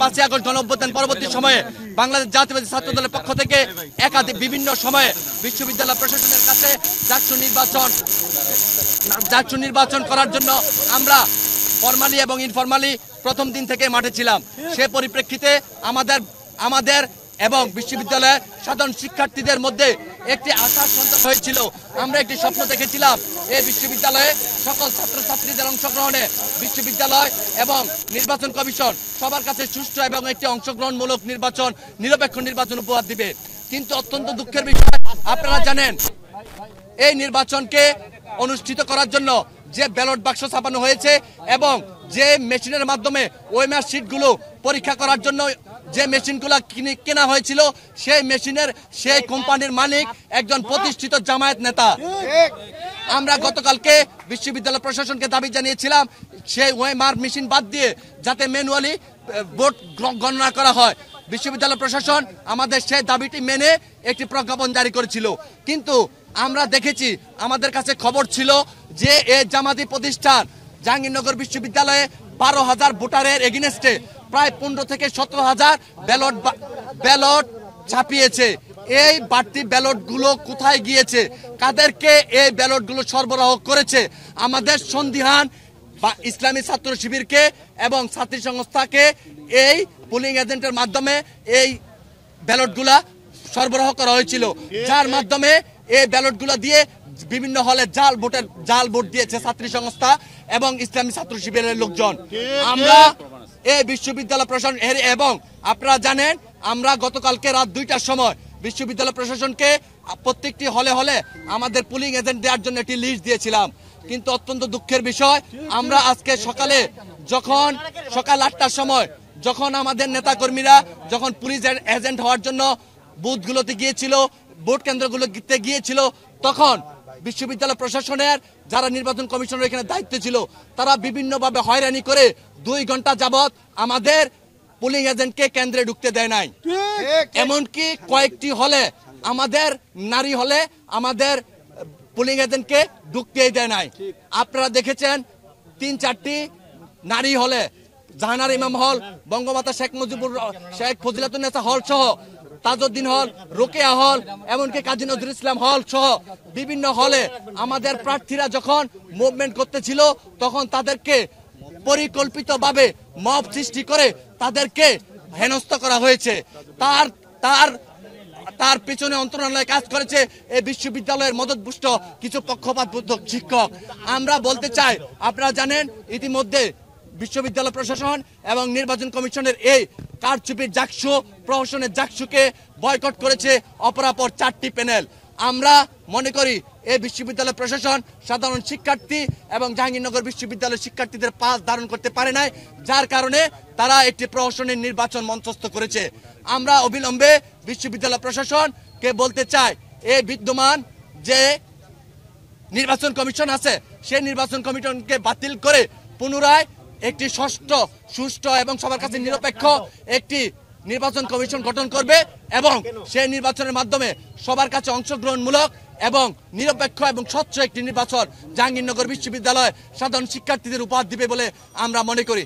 5ই August গণঅভ্যুত্থান পরবর্তী সময়ে বাংলাদেশ জাতীয়তাবাদী ছাত্র দলের পক্ষ থেকে একাধিক বিভিন্ন সময়ে বিশ্ববিদ্যালয় প্রশাসনের কাছে ডাকসু নির্বাচন করার জন্য আমরা ফরমালি এবং ইনফরমালি প্রথম দিন থেকে মাঠে ছিলাম। সে পরিপ্রেক্ষিতে আমাদের এবং বিশ্ববিদ্যালয়ের সাধারণ শিক্ষার্থীদের মধ্যে একটি আশার সঞ্চার হয়েছিল। আমরা একটি স্বপ্ন দেখেছিলাম এই বিশ্ববিদ্যালয়ে সকল ছাত্রছাত্রীদের অংশগ্রহণে বিশ্ববিদ্যালয় এবং নির্বাচন কমিশন সবার কাছে সুষ্ঠু এবং একটি অংশগ্রহণমূলক নির্বাচন, নিরপেক্ষ নির্বাচন উপহার দিবে। কিন্তু অত্যন্ত দুঃখের বিষয়, আপনারা জানেন এই নির্বাচনকে অনুষ্ঠিত করার জন্য যে ব্যালট বাক্স ছাপানো হয়েছে এবং যে মেশিনের মাধ্যমে ওএমআর শিটগুলো পরীক্ষা করার জন্য যে মেশিনগুলো কেনা হয়েছিল, সেই কোম্পানির মালিক একজন প্রতিষ্ঠিত জামায়াত নেতা। আমরা গতকালকে বিশ্ববিদ্যালয় প্রশাসনকে দাবি জানিয়েছিলাম সেই ওএমআর মেশিন বাদ দিয়ে যাতে ম্যানুয়ালি ভোট গণনা করা হয়। বিশ্ববিদ্যালয় প্রশাসন আমাদের সেই দাবিটি মেনে একটি প্রজ্ঞাপন জারি করেছিল। কিন্তু আমরা দেখেছি, আমাদের কাছে খবর ছিল যে এই জামাতি প্রতিষ্ঠান জাহাঙ্গীরনগর বিশ্ববিদ্যালয়ে 12,000 ভোটারের এগেইনস্টে প্রায় 15 থেকে 17,000 ব্যালট ছাপিয়েছে। এই বাড়তি ব্যালটগুলো কোথায় গিয়েছে, কাদেরকে এই ব্যালটগুলো সরবরাহ করেছে? আমাদের সন্দিহান বা ইসলামী ছাত্র শিবিরকে এবং ছাত্রী সংস্থাকে এই পোলিং এজেন্টের মাধ্যমে এই ব্যালটগুলা সরবরাহ করা হয়েছিল, যার মাধ্যমে এই ব্যালটগুলো দিয়ে বিভিন্ন হলে জাল ভোট দিয়েছে ছাত্রী সংস্থা এবং ইসলামী ছাত্র শিবিরের লোকজন। আমরা এই বিশ্ববিদ্যালয় প্রশাসন এবং আপনারা জানেন আমরা গতকালকে রাত 2টার সময় বিশ্ববিদ্যালয় প্রশাসনকে প্রত্যেকটি হলে হলে আমাদের পুলিং এজেন্ট দেওয়ার জন্য একটি লিস্ট দিয়েছিলাম। কিন্তু অত্যন্ত দুঃখের বিষয়, আমরা আজকে সকাল 8টার সময় যখন আমাদের নেতাকর্মীরা যখন পুলিশ এজেন্ট হওয়ার জন্য বুথগুলোতে গিয়েছিল, ভোট কেন্দ্রগুলোতে গিয়েছিল, তখন বিশ্ববিদ্যালয় প্রশাসনের যারা নির্বাচন কমিশনের এখানে দায়িত্ব ছিল তারা বিভিন্নভাবে হয়রানি করে 2 ঘন্টা যাবত আমাদের পুলিং এজেন্টকে কেন্দ্রে ঢুকতে দেয় নাই। এমনকি কয়েকটি হলে আমাদের নারী হলে আমাদের পুলিং এজেন্টকে ঢুকতেই দেয় নাই। আপনারা দেখেছেন 3-4টি নারী হলে, জাহানার ইমাম হল, বঙ্গমাতা শেখ ফজিলাতুন্নেসা হল সহ, তাজউদ্দিন হল, রোকেয়া হল, এমনকি কাজী নজরুল ইসলাম হল সহ বিভিন্ন হলে আমাদের প্রার্থীরা যখন মুভমেন্ট করতেছিল তখন তাদেরকে পরিকল্পিতভাবে মব সৃষ্টি করে তাদেরকে হেনস্থা করা হয়েছে। তার পিছনে অন্তরালয়ে কাজ করেছে এই বিশ্ববিদ্যালয়ের মদতপুষ্ট কিছু পক্ষপাতবুদ্ধ শিক্ষক। আমরা বলতে চাই, আপনারা জানেন ইতিমধ্যে বিশ্ববিদ্যালয় প্রশাসন এবং নির্বাচন কমিশনের এই কারচুপির জাকসু প্রহসনের জাকসুকে বয়কট করেছে অপরাপর 4টি প্যানেল। আমরা মনে করি এই বিশ্ববিদ্যালয় প্রশাসন সাধারণ শিক্ষার্থী এবং জাহাঙ্গীরনগর বিশ্ববিদ্যালয়ের শিক্ষার্থীদের পাস ধারণ করতে পারে নাই, যার কারণে তারা একটি প্রহসনের নির্বাচন মঞ্চস্থ করেছে। আমরা অবিলম্বে বিশ্ববিদ্যালয় প্রশাসনকে বলতে চাই, এই বিদ্যমান যে নির্বাচন কমিশন আছে সেই নির্বাচন কমিশনকে বাতিল করে পুনরায় একটি সুষ্ঠু এবং সবার কাছে নিরপেক্ষ একটি নির্বাচন কমিশন গঠন করবে এবং সেই নির্বাচনের মাধ্যমে সবার কাছে অংশগ্রহণমূলক এবং নিরপেক্ষ এবং স্বচ্ছ একটি নির্বাচন জাহাঙ্গীরনগর বিশ্ববিদ্যালয় সাধারণ শিক্ষার্থীদের উপহার দিবে বলে আমরা মনে করি।